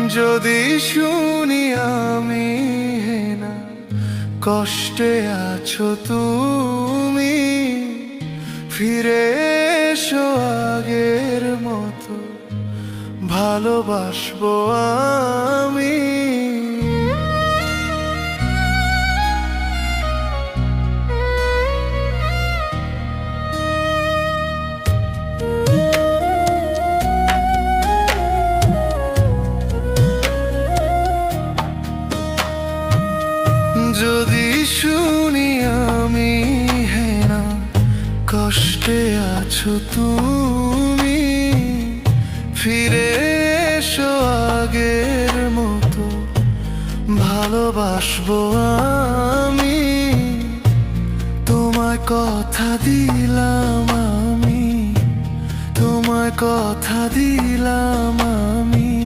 যদি শুনি আমি না কষ্টে আছো তুমি, ফিরে এসো আগের মতো ভালোবাসবো আমি। যদি শুনি আমি না কষ্টে আছো তুমি, ফিরে এসো আগের মতো ভালোবাসবো আমি। তোমায় কথা দিলাম আমি, তোমায় কথা দিলাম আমি।